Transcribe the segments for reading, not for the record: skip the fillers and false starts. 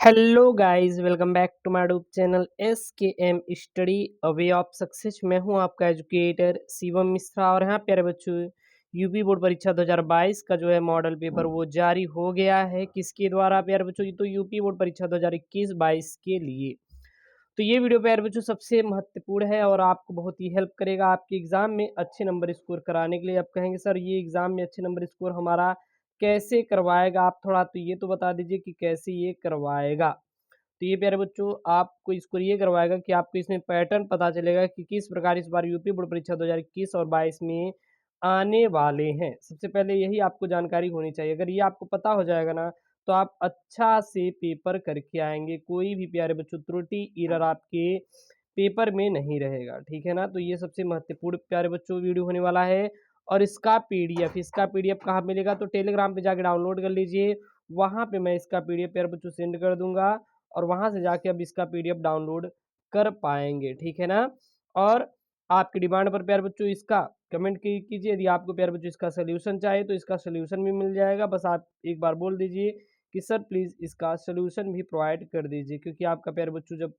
Hello guys, welcome back to my YouTube channel S K M study away of success. मैं हूं आपका educator Shivam Mishra और यहाँ प्यारे बच्चों यूपी बोर्ड परीक्षा 2022 का जो है मॉडल पेपर वो जारी हो गया है। किसके द्वारा प्यारे बच्चों? ये तो यूपी बोर्ड परीक्षा 2021-22 के लिए। तो ये वीडियो प्यारे बच्चों सबसे महत्वपूर्ण है और आपको बहुत ही हेल्प करेगा आपके एग्जाम में अच्छे नंबर स्कोर कराने के लिए। आप कहेंगे सर ये एग्जाम में अच्छे नंबर स्कोर हमारा कैसे करवाएगा? आप थोड़ा तो ये तो बता दीजिए कि कैसे ये करवाएगा। तो ये प्यारे बच्चों आपको इसको ये करवाएगा कि आपको इसमें पैटर्न पता चलेगा कि किस प्रकार इस बार यूपी बोर्ड परीक्षा 2021 और 22 में आने वाले हैं। सबसे पहले यही आपको जानकारी होनी चाहिए। अगर ये आपको पता हो जाएगा ना तो आप अच्छा से पेपर करके आएंगे। कोई भी प्यारे बच्चों त्रुटि एरर आपके पेपर में नहीं रहेगा। ठीक है ना? तो ये सबसे महत्वपूर्ण प्यारे बच्चों वीडियो होने वाला है। और इसका पीडीएफ कहाँ मिलेगा? तो टेलीग्राम पे जाके डाउनलोड कर लीजिए। वहां पे मैं इसका पीडीएफ प्यारे बच्चों सेंड कर दूंगा और वहां से जाके अब इसका पीडीएफ डाउनलोड कर पाएंगे। ठीक है ना? और आपकी डिमांड पर प्यारे बच्चों इसका कमेंट कीजिए। यदि आपको प्यारे बच्चों इसका सोल्यूशन चाहिए तो इसका सोल्यूशन भी मिल जाएगा। बस आप एक बार बोल दीजिए कि सर प्लीज इसका सोल्यूशन भी प्रोवाइड कर दीजिए, क्योंकि आपका प्यारे बच्चों जब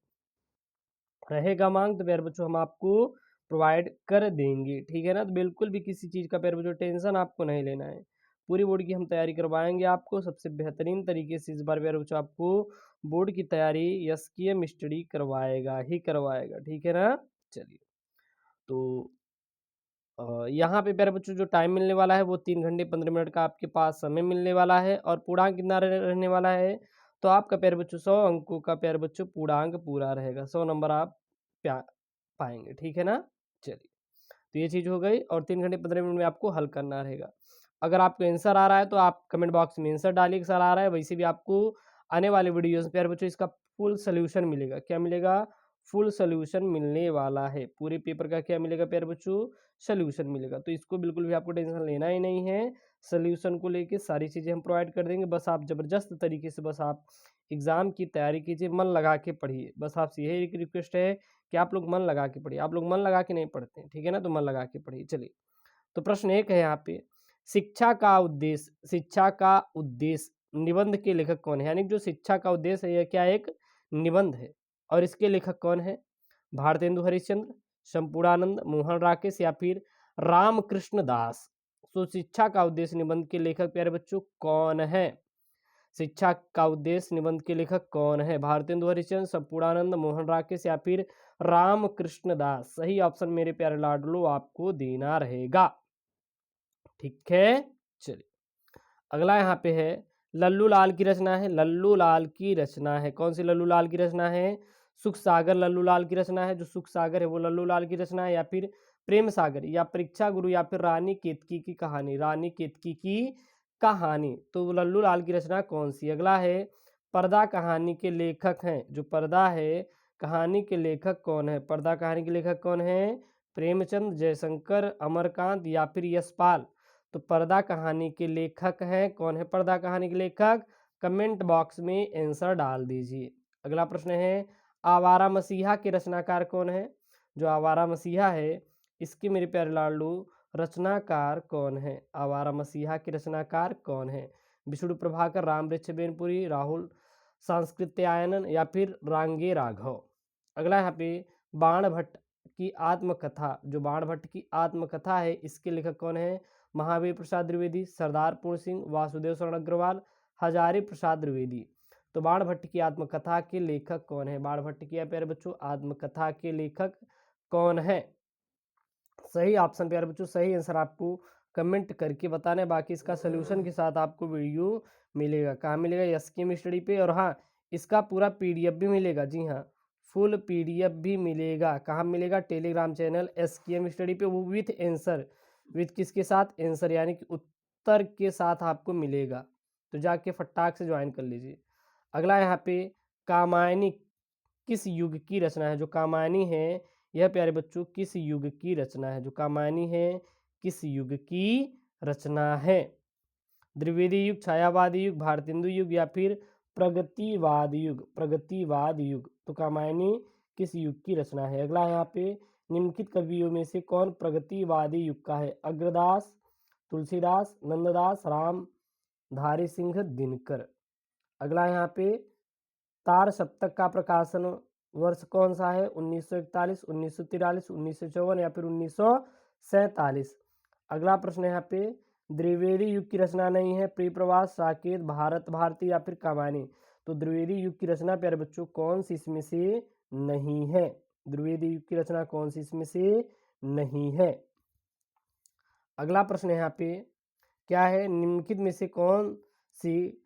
रहेगा मांग तो प्यारे बच्चों हम आपको प्रोवाइड कर देंगे। ठीक है ना? तो बिल्कुल भी किसी चीज़ का प्यारे बच्चों टेंशन आपको नहीं लेना है। पूरी बोर्ड की हम तैयारी करवाएंगे आपको सबसे बेहतरीन तरीके से। इस बार प्यारे बच्चों आपको बोर्ड की तैयारी एसकेएम स्टडी करवाएगा ही करवाएगा। ठीक है ना? चलिए, तो यहाँ पे प्यारे बच्चों जो टाइम मिलने वाला है वो 3 घंटे 15 मिनट का आपके पास समय मिलने वाला है। और पूर्णांक कितना रहने वाला है? तो आपका प्यारे बच्चों 100 अंकों का प्यारे बच्चों पूर्णांक पूरा रहेगा। 100 नंबर आप पाएंगे। ठीक है ना? चलिए, तो ये चीज़ हो गई। और 3 घंटे 15 मिनट में आपको हल करना रहेगा। अगर आपको आंसर आ रहा है तो आप कमेंट बॉक्स में आंसर डालिए कि सर आ रहा है। वैसे भी आपको आने वाले वीडियोस में प्यारे बच्चों इसका फुल सोल्यूशन मिलेगा। क्या मिलेगा? फुल सोल्यूशन मिलने वाला है। पूरे पेपर का क्या मिलेगा प्यारे बच्चों? सोल्यूशन मिलेगा। तो इसको बिल्कुल भी आपको टेंशन लेना ही नहीं है। सोल्यूशन को लेके सारी चीज़ें हम प्रोवाइड कर देंगे। बस आप ज़बरदस्त तरीके से बस आप एग्ज़ाम की तैयारी कीजिए, मन लगा के पढ़िए। बस आपसे यही एक रिक्वेस्ट है कि आप लोग मन लगा के पढ़िए। आप लोग मन लगा के नहीं पढ़ते हैं। ठीक है ना? तो मन लगा के पढ़िए। चलिए, तो प्रश्न एक है यहाँ पे, शिक्षा का उद्देश्य निबंध के लेखक कौन है? यानी जो शिक्षा का उद्देश्य है यह क्या एक निबंध है। और इसके लेखक कौन है? भारतेंदु हरिश्चंद्र, संपूर्णानंद, मोहन राकेश या फिर रामकृष्ण दास। तो शिक्षा का उद्देश्य निबंध के लेखक प्यारे बच्चों कौन है? शिक्षा का उद्देश्य निबंध के लेखक कौन है? भारतेंदु हरिश्चंद्र, संपूर्णानंद, मोहन राकेश या फिर रामकृष्ण दास। सही ऑप्शन मेरे प्यारे लाडलो आपको देना रहेगा। ठीक है? चलिए, अगला यहाँ पे है लल्लू लाल की रचना है। लल्लू लाल की रचना है। कौन सी लल्लू लाल की रचना है? सुख सागर लल्लू लाल की रचना है। जो सुख सागर है वो लल्लू लाल की रचना है, या फिर प्रेम सागर या परीक्षा गुरु या फिर रानी केतकी की कहानी। रानी केतकी की कहानी। तो लल्लू लाल की रचना कौन सी? अगला है पर्दा कहानी के लेखक हैं। जो पर्दा है कहानी के लेखक कौन है? पर्दा कहानी के लेखक कौन है? प्रेमचंद, जयशंकर, अमरकांत या फिर यशपाल। तो पर्दा कहानी के लेखक हैं। कौन है पर्दा कहानी के लेखक? कमेंट बॉक्स में आंसर डाल दीजिए। अगला प्रश्न है आवारा मसीहा के रचनाकार कौन है? जो आवारा मसीहा है इसके मेरे प्यारे लाडलू रचनाकार कौन है? आवारा मसीहा के रचनाकार कौन है? विष्णु प्रभाकर, रामवृक्ष बेनपुरी, राहुल सांस्कृत्यायन या फिर रांगे राघव। अगला यहाँ पे बाण भट्ट की आत्मकथा। जो बाण भट्ट की आत्मकथा है इसके लेखक कौन है? महावीर प्रसाद द्विवेदी, सरदार पूर्ण सिंह, वासुदेव शरण अग्रवाल, हजारी प्रसाद द्विवेदी। तो बाण भट्ट की आत्मकथा के लेखक कौन है? बाण भट्ट की प्यारे बच्चों आत्मकथा के लेखक कौन है? सही ऑप्शन प्यारे बच्चों, सही आंसर आपको कमेंट करके बताना है। बाकी इसका सोल्यूशन के साथ आपको वीडियो मिलेगा। कहाँ मिलेगा? एसकेएम स्टडी पे। और हाँ, इसका पूरा पीडीएफ भी मिलेगा। जी हाँ, फुल पीडीएफ भी मिलेगा। कहाँ मिलेगा? टेलीग्राम चैनल एसकेएम स्टडी पे, वो विथ आंसर। विथ किसके साथ? आंसर, यानी कि उत्तर के साथ आपको मिलेगा। तो जाके फटाक से ज्वाइन कर लीजिए। अगला यहाँ पे कामायनी किस युग की रचना है? जो कामायनी है यह प्यारे बच्चों किस युग की रचना है? जो कामायनी है किस युग की रचना है? द्विवेदी युग, छायावादी युग, भारतेंदु युग या फिर प्रगतिवाद युग। प्रगतिवाद युग। तो कामायनी किस युग की रचना है? अगला यहाँ पे निम्नलिखित कवियों में से कौन प्रगतिवादी युग का है? अग्रदास, तुलसीदास, नंददास, राम धारी सिंह दिनकर। अगला यहाँ पे तार सप्तक का प्रकाशन वर्ष कौन सा है? 1941, 1943, 1954 या फिर 1947। अगला प्रश्न यहाँ पे, द्विवेदी युग की रचना नहीं है, प्रिप्रवास, साकेत, भारत भारती या फिर कमानी। तो द्विवेदी युग की रचना प्यारे बच्चों कौन सी इसमें से नहीं है? द्विवेदी युग की रचना कौन सी इसमें से नहीं है? अगला प्रश्न यहाँ पे क्या है? निम्नलिखित में से कौन सी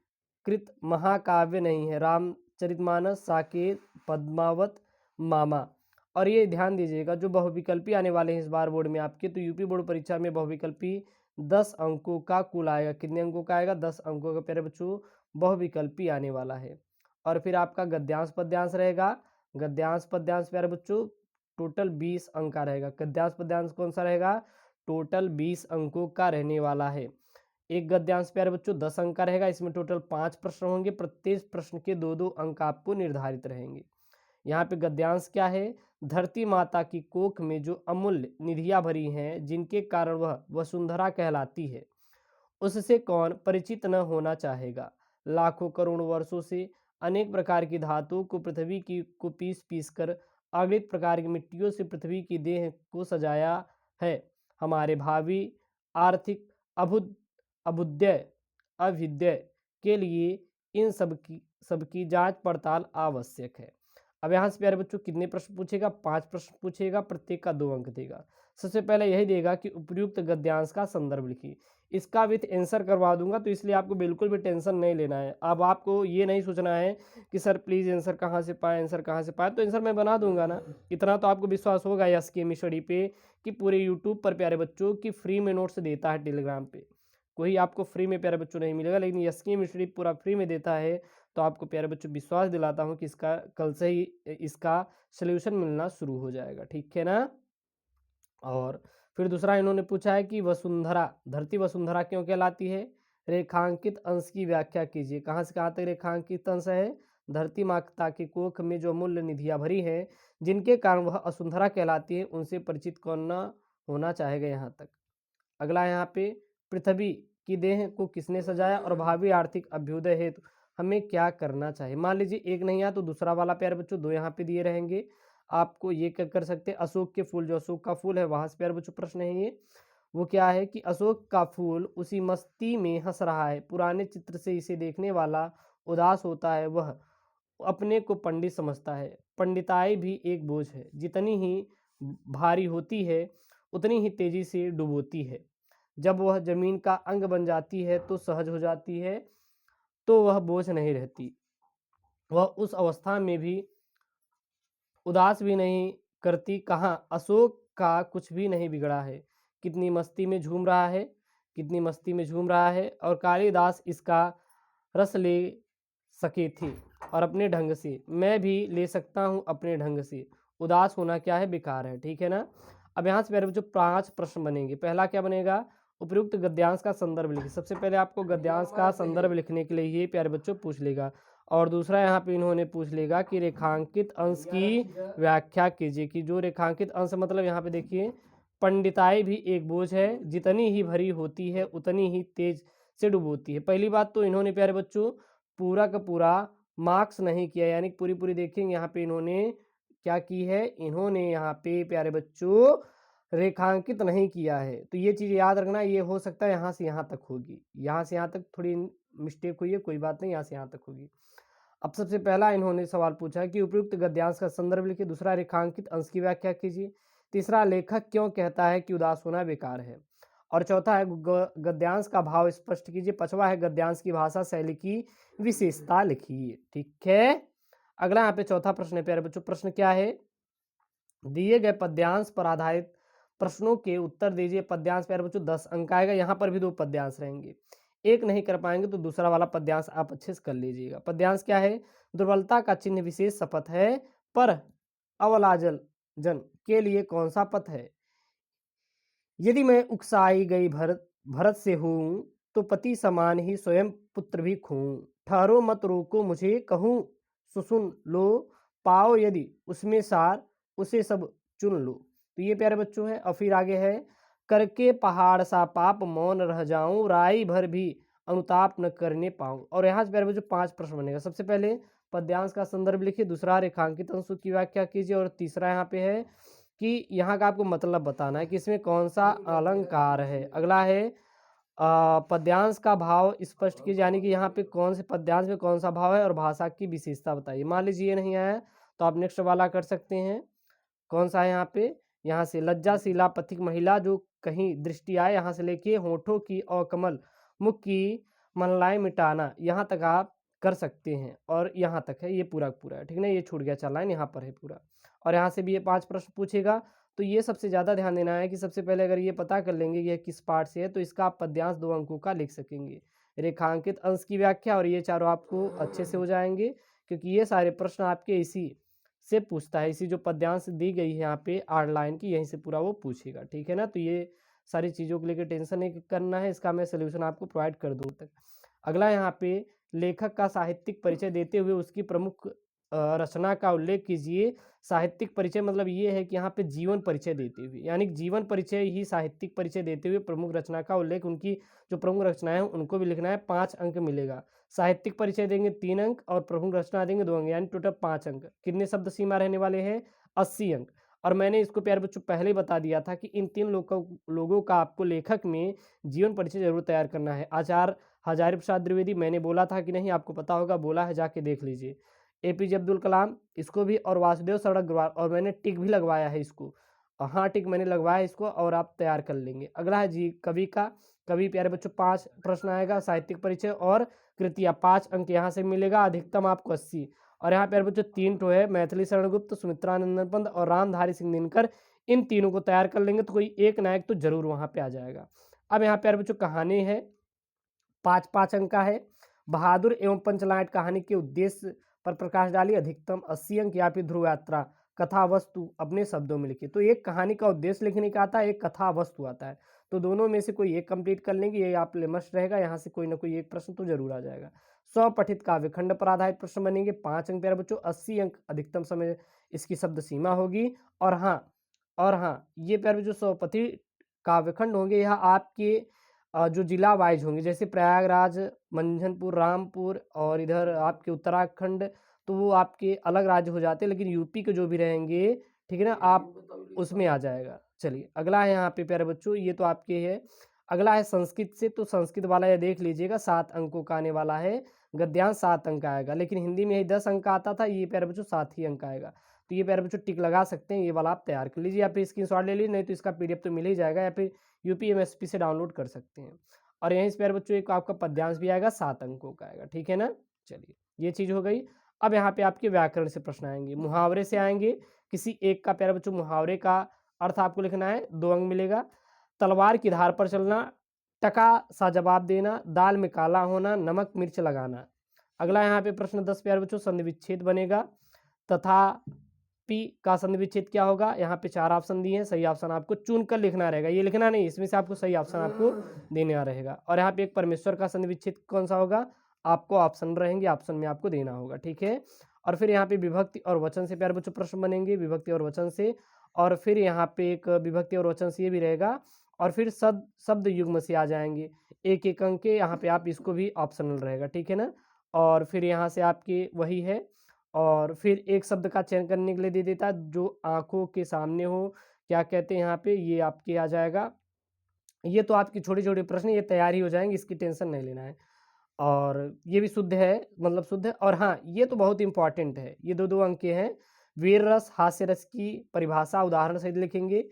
कृत महाकाव्य नहीं है? रामचरितमानस, साकेत, पद्मावत, मामा। और ये ध्यान दीजिएगा, जो बहुविकल्पी आने वाले हैं इस बार बोर्ड में आपके, तो यूपी बोर्ड परीक्षा में बहुविकल्पी 10 अंकों का कुल आएगा। कितने अंकों का आएगा? 10 अंकों का प्यारे बच्चों बहुविकल्पी आने वाला है। और फिर आपका गद्यांश पद्यांश रहेगा। गद्यांश पद्यांश प्यारे बच्चों टोटल 20 अंक का रहेगा। गद्यांश पद्यांश कौन सा रहेगा? टोटल 20 अंकों का रहने वाला है। एक गद्यांश प्यारे बच्चों 10 अंक का रहेगा। इसमें टोटल 5 प्रश्न होंगे, प्रत्येक प्रश्न के 2-2 अंक आपको निर्धारित रहेंगे। यहाँ पे गद्यांश क्या है? धरती माता की कोख में जो अमूल्य निधियां भरी हैं, जिनके कारण वह वसुंधरा कहलाती है, उससे कौन परिचित न होना चाहेगा? लाखों करोड़ों वर्षों से अनेक प्रकार की धातुओं को पृथ्वी की को पीस पीस कर अगणित प्रकार की मिट्टियों से पृथ्वी की देह को सजाया है। हमारे भावी आर्थिक अभुदय अभ्युदय के लिए इन सबकी जांच पड़ताल आवश्यक है। अब यहाँ से प्यारे बच्चों कितने प्रश्न पूछेगा? 5 प्रश्न पूछेगा, प्रत्येक का 2 अंक देगा। सबसे पहले यही देगा कि उपयुक्त गद्यांश का संदर्भ लिखिए। इसका विथ आंसर करवा दूंगा, तो इसलिए आपको बिल्कुल भी टेंशन नहीं लेना है। अब आपको ये नहीं सोचना है कि सर प्लीज़ आंसर कहाँ से पाए, आंसर कहाँ से पाए, तो आंसर मैं बना दूंगा ना। इतना तो आपको विश्वास होगा यस के मिस्टडी पे कि पूरे यूट्यूब पर प्यारे बच्चों की फ्री में नोट्स देता है टेलीग्राम पे। कोई आपको फ्री में प्यारे बच्चों नहीं मिलेगा, लेकिन यस के मिस्टडी पूरा फ्री में देता है। तो आपको प्यारे बच्चों विश्वास दिलाता हूँ कि इसका कल से ही इसका सल्यूशन मिलना शुरू हो जाएगा, ठीक है ना। और फिर दूसरा इन्होंने पूछा है कि वसुंधरा, धरती वसुंधरा क्यों कहलाती है? रेखांकित अंश की व्याख्या कीजिए। कहाँ से कहाँ तक रेखांकित अंश है? धरती माता की कोख में जो अमूल्य निधियां भरी हैं, जिनके कारण वह वसुंधरा कहलाती है, उनसे परिचित कौन ना होना चाहेगा यहाँ तक। अगला यहाँ पे, पृथ्वी की देह को किसने सजाया और भावी आर्थिक अभ्युदय हेतु हमें क्या करना चाहिए? मान लीजिए एक नहीं आया तो दूसरा वाला प्यारे बच्चों 2 यहाँ पे दिए रहेंगे। आपको ये कर सकते हैं, अशोक के फूल, जो अशोक का फूल है वहां से प्यारे बच्चों प्रश्न है ये। वो क्या है कि अशोक का फूल उसी मस्ती में हंस रहा है, पुराने चित्र से इसे देखने वाला उदास होता है, वह अपने को पंडित समझता है। पंडिताई भी एक बोझ है, जितनी ही भारी होती है उतनी ही तेजी से डुबोती है। जब वह जमीन का अंग बन जाती है तो सहज हो जाती है, तो वह बोझ नहीं रहती। वह उस अवस्था में भी उदास भी नहीं करती। कहाँ अशोक का कुछ भी नहीं बिगड़ा है, कितनी मस्ती में झूम रहा है, कितनी मस्ती में झूम रहा है। और कालिदास इसका रस ले सके थे और अपने ढंग से, मैं भी ले सकता हूँ अपने ढंग से। उदास होना क्या है? बेकार है, ठीक है ना। अब यहाँ से मेरे बच्चों 5 प्रश्न बनेंगे। पहला क्या बनेगा? उपयुक्त गद्यांश का संदर्भ लिखिए। सबसे पहले आपको गद्यांश का संदर्भ लिखने के लिए ये प्यारे बच्चों पूछ लेगा। और दूसरा यहाँ पे इन्होंने पूछ लेगा कि रेखांकित अंश की व्याख्या कीजिए। कि जो रेखांकित अंश मतलब यहाँ पे देखिए, पंडिताई भी एक बोझ है, जितनी ही भरी होती है उतनी ही तेज से डुबोती है। पहली बात तो इन्होंने प्यारे बच्चों पूरा का पूरा मार्क्स नहीं किया, यानी पूरी पूरी देखेंगे यहाँ पे इन्होंने क्या की है, इन्होंने यहाँ पे प्यारे बच्चों रेखांकित नहीं किया है। तो ये चीज़ याद रखना, ये हो सकता है यहाँ से यहाँ तक होगी, यहाँ से यहाँ तक थोड़ी मिस्टेक हुई है, कोई बात नहीं, यहाँ से यहाँ तक होगी। अब सबसे पहला इन्होंने सवाल पूछा है कि उपयुक्त गद्यांश का संदर्भ लिखिए। दूसरा, रेखांकित अंश की व्याख्या कीजिए। तीसरा, लेखक क्यों कहता है कि उदास होना बेकार है। और चौथा है गद्यांश का भाव स्पष्ट कीजिए। पांचवा है गद्यांश की भाषा शैली की विशेषता लिखिए, ठीक है। अगला यहाँ पे चौथा प्रश्न है प्यारे बच्चों। प्रश्न क्या है? दिए गए पद्यांश पर आधारित प्रश्नों के उत्तर दीजिए। पद्यांश प्यारे बच्चों 10 अंक आएगा। यहाँ पर भी 2 पद्यांश रहेंगे, एक नहीं कर पाएंगे तो दूसरा वाला पद्यांश आप अच्छे से कर लीजिएगा। पद्यांश क्या है? दुर्बलता का चिन्ह विशेष शपथ है, पर अवलाजल जन के लिए कौन सा पथ है? यदि मैं उकसाई गई भरत से हूँ, तो पति समान ही स्वयं पुत्र भी खूं। ठहरो मत रोको मुझे, कहूँ सुसुन लो, पाओ यदि उसमें सार, उसे सब चुन लो। तो ये प्यारे बच्चों हैं। और फिर आगे है, करके पहाड़ सा पाप मौन रह जाऊं, राई भर भी अनुताप न करने पाऊं। और यहाँ से प्यारे बच्चों 5 प्रश्न बनेगा। सबसे पहले पद्यांश का संदर्भ लिखिए। दूसरा, रेखांकित अंशों की व्याख्या कीजिए। और तीसरा यहाँ पे है कि यहाँ का आपको मतलब बताना है कि इसमें कौन सा अलंकार है। अगला है पद्यांश का भाव स्पष्ट कीजिए, यानी कि यहाँ पे कौन से पद्यांश में कौन सा भाव है और भाषा की विशेषता बताइए। मान लीजिए ये नहीं आया तो आप नेक्स्ट वाला कर सकते हैं। कौन सा है यहाँ पे, यहाँ से लज्जाशीला पथिक महिला जो कहीं दृष्टि आए, यहाँ से लेके होठों की और कमल मुख की मनलाएं मिटाना, यहाँ तक आप कर सकते हैं। और यहाँ तक है, ये पूरा पूरा है, ठीक ना। ये छूट गया चार लाइन, यहाँ पर है पूरा। और यहाँ से भी ये 5 प्रश्न पूछेगा, तो ये सबसे ज़्यादा ध्यान देना है कि सबसे पहले अगर ये पता कर लेंगे कि यह किस पार्ट से है, तो इसका आप पद्यांश 2 अंकों का लिख सकेंगे। रेखांकित अंश की व्याख्या, और ये चारों आपको अच्छे से हो जाएंगे, क्योंकि ये सारे प्रश्न आपके इसी से पूछता है। इसी जो पद्यांश दी गई है यहाँ पे 8 लाइन की, यहीं से पूरा वो पूछेगा, ठीक है ना। तो ये सारी चीज़ों को लेकर टेंशन नहीं करना है, इसका मैं सोल्यूशन आपको प्रोवाइड कर दूँ तक। अगला यहाँ पे लेखक का साहित्यिक परिचय देते हुए उसकी प्रमुख रचना का उल्लेख कीजिए। साहित्यिक परिचय मतलब ये है कि यहाँ पे जीवन परिचय देते हुए, यानी जीवन परिचय ही साहित्यिक परिचय देते हुए प्रमुख रचना का उल्लेख, उनकी जो प्रमुख रचनाएं हैं उनको भी लिखना है। 5 अंक मिलेगा। साहित्यिक परिचय देंगे 3 अंक और प्रमुख रचना देंगे 2 अंक, यानी टोटल 5 अंक। कितने शब्द सीमा रहने वाले हैं, 80 अंक। और मैंने इसको प्यारे बच्चों पहले ही बता दिया था कि इन 3 लोगों का आपको लेखक में जीवन परिचय जरूर तैयार करना है। आचार्य हजारी प्रसाद द्विवेदी, मैंने बोला था कि नहीं, आपको पता होगा, बोला है, जाके देख लीजिए। एपीजे अब्दुल कलाम, इसको भी, और वासुदेव सड़क अग्रवाल, और मैंने टिक भी लगवाया है इसको। हाँ, टिक मैंने लगवाया इसको, और आप तैयार कर लेंगे। अगला है जी कवि का। कवि प्यारे बच्चों 5 प्रश्न आएगा। साहित्यिक परिचय और कृतियाँ, 5 अंक यहाँ से मिलेगा, अधिकतम आपको 80। और यहाँ प्यारे बच्चों 3 ठो है, मैथिली शरण गुप्त, सुमित्रानंदन पंत और रामधारी सिंह दिनकर। इन तीनों को तैयार कर लेंगे तो कोई एक नायक तो जरूर वहाँ पे आ जाएगा। अब यहाँ प्यारे बच्चों कहानी है, 5-5 अंक का है। बहादुर एवं पंचलाइट कहानी के उद्देश्य पर प्रकाश डालिए, अधिकतम 80 अंक। या फिर ध्रुव यात्रा, कथा वस्तु अपने शब्दों में लिखिए। तो एक कहानी का उद्देश्य लिखने का आता है, एक कथा वस्तु आता है, तो दोनों में से कोई एक कंप्लीट कर लेंगे, ये आप लिए मस्ट रहेगा। यहाँ से कोई ना कोई एक प्रश्न तो जरूर आ जाएगा। स्वपठित काव्य खंड पर आधारित प्रश्न बनेंगे, 5 अंक प्यारे बच्चों, 80 अंक अधिकतम समय इसकी शब्द सीमा होगी। और हाँ, ये प्यारे बच्चों स्वपठित काव्यखंड होंगे, यह आपके जो जिला वाइज होंगे, जैसे प्रयागराज, मंझनपुर, रामपुर और इधर आपके उत्तराखंड, तो वो आपके अलग राज्य हो जाते हैं, लेकिन यूपी के जो भी रहेंगे, ठीक है ना, आप उसमें आ जाएगा। चलिए अगला है यहाँ पे प्यारे बच्चों, ये तो आपके है। अगला है संस्कृत से, तो संस्कृत वाला ये देख लीजिएगा, 7 अंकों का आने वाला है। गद्यांश 7 अंक आएगा, लेकिन हिंदी में ही 10 अंक आता था, ये प्यारे बच्चों 7 ही अंक आएगा। तो ये प्यारे बच्चों टिक लगा सकते हैं, ये वाला आप तैयार कर लीजिए, या फिर स्क्रीनशॉट ले लीजिए, नहीं तो इसका पीडीएफ तो मिल ही जाएगा, या फिर यूपीएमएसपी से डाउनलोड कर सकते हैं। और यहीं से प्यारे बच्चों एक आपका पद्यांश भी आएगा, 7 अंकों का आएगा, ठीक है ना। चलिए ये चीज़ हो गई। अब यहाँ पे आपके व्याकरण से प्रश्न आएंगे, मुहावरे से आएंगे। किसी एक का प्यारे बच्चों मुहावरे का अर्थ आपको लिखना है, 2 अंक मिलेगा। तलवार की धार पर चलना, टका सा जवाब देना, दाल में काला होना, नमक मिर्च लगाना। अगला यहाँ पे प्रश्न 10 प्यारे बच्चों, संधि विच्छेद बनेगा। तथा पी का संधि विच्छेद क्या होगा, यहाँ पे 4 ऑप्शन दिए हैं, सही ऑप्शन आपको चुन कर लिखना रहेगा, ये लिखना नहीं, इसमें से आपको सही ऑप्शन आपको देना रहेगा। और यहाँ पे एक परमेश्वर का संधि विच्छेद कौन सा होगा, आपको ऑप्शन रहेंगे, ऑप्शन में आपको देना होगा, ठीक है। और फिर यहाँ पे विभक्ति और वचन से प्यारे बच्चों प्रश्न बनेंगे, विभक्ति और वचन से। और फिर यहाँ पे एक विभक्ति और वचन से ये भी रहेगा। और फिर शब्द युग्म से आ जाएंगे, एक एक अंक के, यहाँ पे आप इसको भी ऑप्शनल रहेगा, ठीक है ना। और फिर यहाँ से आपके वही है। और फिर एक शब्द का चयन करने के लिए दे देता है जो आंखों के सामने हो, क्या कहते हैं यहाँ पे, ये आपके आ जाएगा। ये तो आपकी छोटे छोटे प्रश्न ये तैयार ही हो जाएंगे, इसकी टेंशन नहीं लेना है। और ये भी शुद्ध है, मतलब शुद्ध है। और हाँ, ये तो बहुत इंपॉर्टेंट है, ये 2-2 अंक के हैं। वीर रस हास्य रस की परिभाषा उदाहरण सहित लिखेंगे।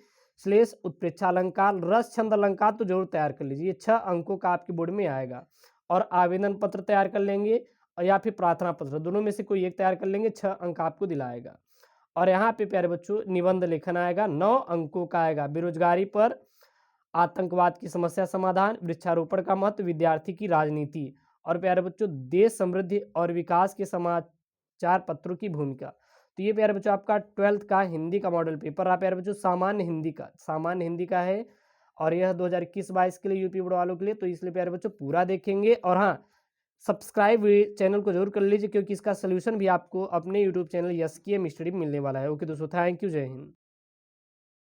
श्लेष उत्प्रेक्षा अलंकार, रस छंद अलंकार तो जरूर तैयार कर लीजिए, 6 अंकों का आपके बोर्ड में आएगा। और आवेदन पत्र तैयार कर लेंगे, या फिर प्रार्थना पत्र, दोनों में से कोई एक तैयार कर लेंगे, 6 अंक आपको दिलाएगा। और यहाँ पे प्यारे बच्चों निबंध लेखन आएगा, 9 अंकों का आएगा। बेरोजगारी पर आतंकवाद की समस्या समाधान, वृक्षारोपण का महत्व, विद्यार्थी की राजनीति। और प्यारे बच्चों देश समृद्धि और विकास के समाचार पत्रों की भूमिका। तो ये प्यारे बच्चों आपका 12th का हिंदी का मॉडल पेपर रहा प्यारे बच्चों, सामान्य हिंदी का है। और यह 2021-22 के लिए यूपी बोर्ड वालों के लिए, तो इसलिए प्यारे बच्चों पूरा देखेंगे। और हाँ, सब्सक्राइब चैनल को जरूर कर लीजिए, क्योंकि इसका सोल्यूशन भी आपको अपने यूट्यूब चैनल यस की एम स्टडी मिलने वाला है। ओके दोस्तों, थैंक यू, जय हिंद।